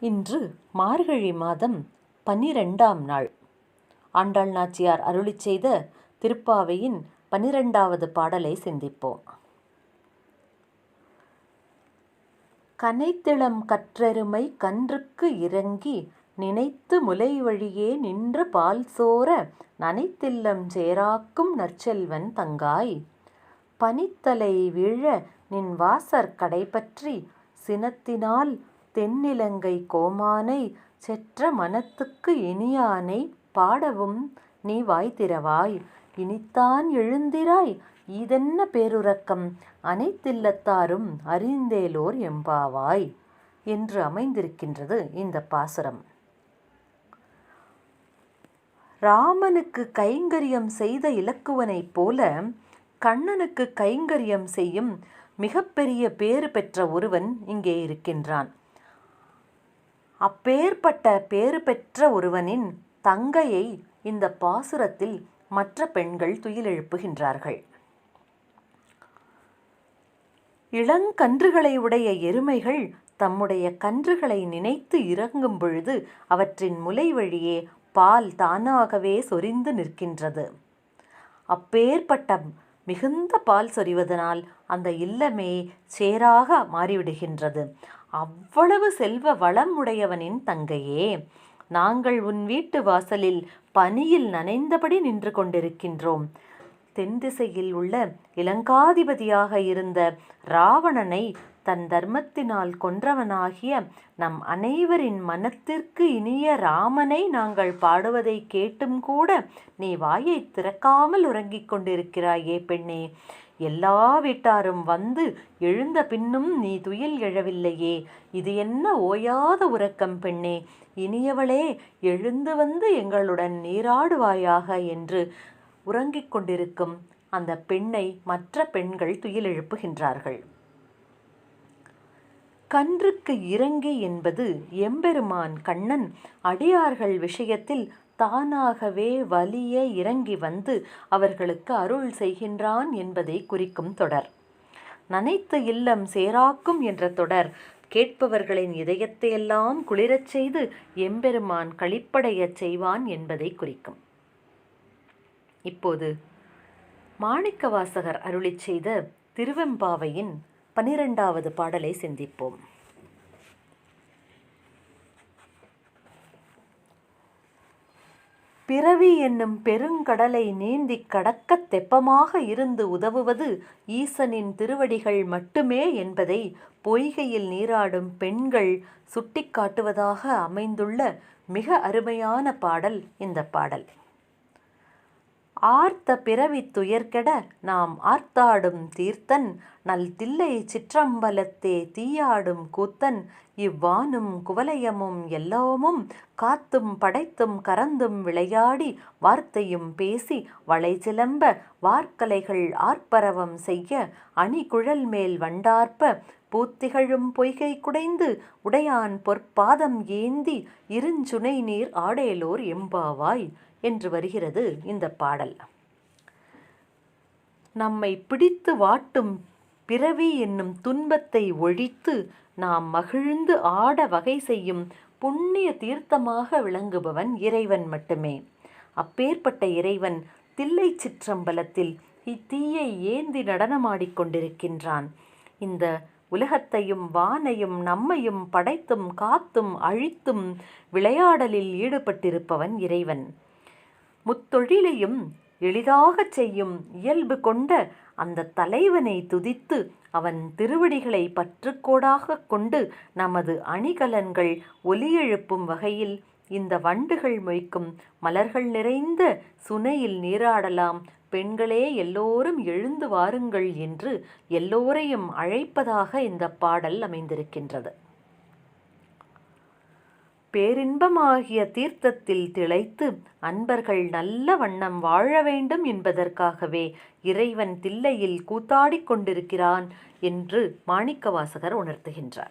இன்று மார்கழி மாதம் 12ஆம் நாள். ஆண்டாள் நாச்சியார் அருளிச் செய்த திருப்பாவையின் 12வது பாடலை சிந்திப்போம். கனைத்திளம் கற்றெருமை கன்றுக்கு இறங்கி நினைத்து முலை வழியே நின்று பால் சோர நனைத்தில்லம் சேராக்கும் நற்செல்வன் தங்காய் பனித்தலை வீழ நின் வாசற் கடைபற்றி சினத்தினால் தென்னிலங்கை கோமானை செற்ற மனத்துக்கு இனியானை பாடவும் நீ வாய்திறவாய் இனித்தான் எழுந்திராய் ஈதென்ன பேருறக்கம் அனைத்தில்லத்தாரும் அறிந்தேலோர் எம்பாவாய் என்று அமைந்திருக்கின்றது இந்த பாசுரம். ராமனுக்கு கைங்கரியம் செய்த இலக்குவனைப் போல கண்ணனுக்கு கைங்கரியம் செய்யும் மிகப்பெரிய பேறு பெற்ற ஒருவன் இங்கே இருக்கின்றான். அப்பேற்பட்ட பேறு பெற்ற ஒருவனின் தங்கையை இந்த பாசுரத்தில் மற்ற பெண்கள் துயிலெழுப்புகின்றார்கள். இளங்கன்றுகளை உடைய எருமைகள் தம்முடைய கன்றுகளை நினைத்து இறங்கும் பொழுது அவற்றின் முலை வழியே பால் தானாகவே சொரிந்து நிற்கின்றது. அப்பேற்பட்ட மிகுந்த பால் சொரிவதனால் அந்த இல்லமே சேராக மாறிவிடுகின்றது. அவ்வளவு செல்வ வளம் உடையவனின் தங்கையே, நாங்கள் உன் வீட்டு வாசலில் பனியில் நனைந்தபடி நின்று கொண்டிருக்கின்றோம். தென் திசையில் உள்ள இலங்காதிபதியாக இருந்த ராவணனை தன் தர்மத்தினால் கொன்றவனாகிய நம் அனைவரின் மனத்திற்கு இனிய ராமனை நாங்கள் பாடுவதை கேட்டும் கூட நீ வாயை திறக்காமல் உறங்கிக் கொண்டிருக்கிறாயே பெண்ணே, எல்லா வீட்டாரும் வந்து எழுந்த பின்னும் நீ துயில் எழவில்லையே, இது என்ன ஓயாத உறக்கம் பெண்ணே, இனியவளே எழுந்து வந்து எங்களுடன் நீராடுவாயாக என்று உறங்கிக் கொண்டிருக்கும் அந்த பெண்ணை மற்ற பெண்கள் துயில் எழுப்புகின்றார்கள். கன்றுக்கு இறங்கி என்பது எம்பெருமான் கண்ணன் அடியார்கள் விஷயத்தில் தானாகவே வலிய இறங்கி வந்து அவர்களுக்கு அருள் செய்கின்றான் என்பதை குறிக்கும் தொடர். நனைத்து இல்லம் சேராக்கும் என்ற தொடர் கேட்பவர்களின் இதயத்தையெல்லாம் குளிரச் செய்து எம்பெருமான் களிப்படையச் செய்வான் என்பதை குறிக்கும். இப்போது மாணிக்கவாசகர் அருளிச் செய்த திருவெம்பாவையின் 12வது பாடலை சிந்திப்போம். பிறவி என்னும் பெருங்கடலை நீந்தி கடக்கத் தெப்பமாக இருந்து உதவுவது ஈசனின் திருவடிகள் மட்டுமே என்பதை பொய்கையில் நீராடும் பெண்கள் சுட்டிக்காட்டுவதாக அமைந்துள்ள மிக அருமையான பாடல் இந்த பாடல். ஆர்த்த பிறவி துயர்கெட நாம் ஆர்த்தாடும் தீர்த்தன் நல் தில்லை சிற்றம்பலத்தே தீயாடும் கூத்தன் இவ்வானும் குவலயமும் எல்லாமும் காத்தும் படைத்தும் கறந்தும் விளையாடி வார்த்தையும் பேசி வளை சிலம்ப வார்க்கலைகள் ஆர்ப்பரவம் செய்ய அணிகுழல் மேல் வண்டார்ப்ப பூத்திகழும் பொய்கை குடைந்து உடையான் பொற்பாதம் ஏந்தி இருஞ்சுனை நீர் ஆடேலோர் எம்பாவாய் என்று வருகிறது இந்த பாடல். நம்மை பிடித்து வாட்டும் பிறவி என்னும் துன்பத்தை ஒழித்து நாம் மகிழ்ந்து ஆட வகை செய்யும் புண்ணிய தீர்த்தமாக விளங்குபவன் இறைவன் மட்டுமே. அப்பேற்பட்ட இறைவன் தில்லை சிற்றம்பலத்தில் இத்தீயை ஏந்தி நடனமாடிக்கொண்டிருக்கின்றான். இந்த உலகத்தையும் வானையும் நம்மையும் படைத்தும் காத்தும் அழித்தும் விளையாடலில் ஈடுபட்டிருப்பவன் இறைவன். முத்தொழிலையும் எளிதாகச் செய்யும் இயல்பு கொண்ட அந்த தலைவனை துதித்து அவன் திருவடிகளை பற்றுக்கோடாக கொண்டு நமது அணிகலன்கள் ஒலியெழுப்பும் வகையில் இந்த வண்டுகள் மொய்க்கும் மலர்கள் நிறைந்த சுனையில் நீராடலாம், பெண்களே எல்லோரும் எழுந்து வாருங்கள் என்று எல்லோரையும் அழைப்பதாக இந்த பாடல் அமைந்திருக்கின்றது. பேரின்பமாகிய தீர்த்தத்தில் திளைத்து அன்பர்கள் நல்ல வண்ணம் வாழ வேண்டும் என்பதற்காகவே இறைவன் தில்லையில் கூத்தாடிக் கொண்டிருக்கிறான் என்று மாணிக்கவாசகர் உணர்த்துகின்றார்.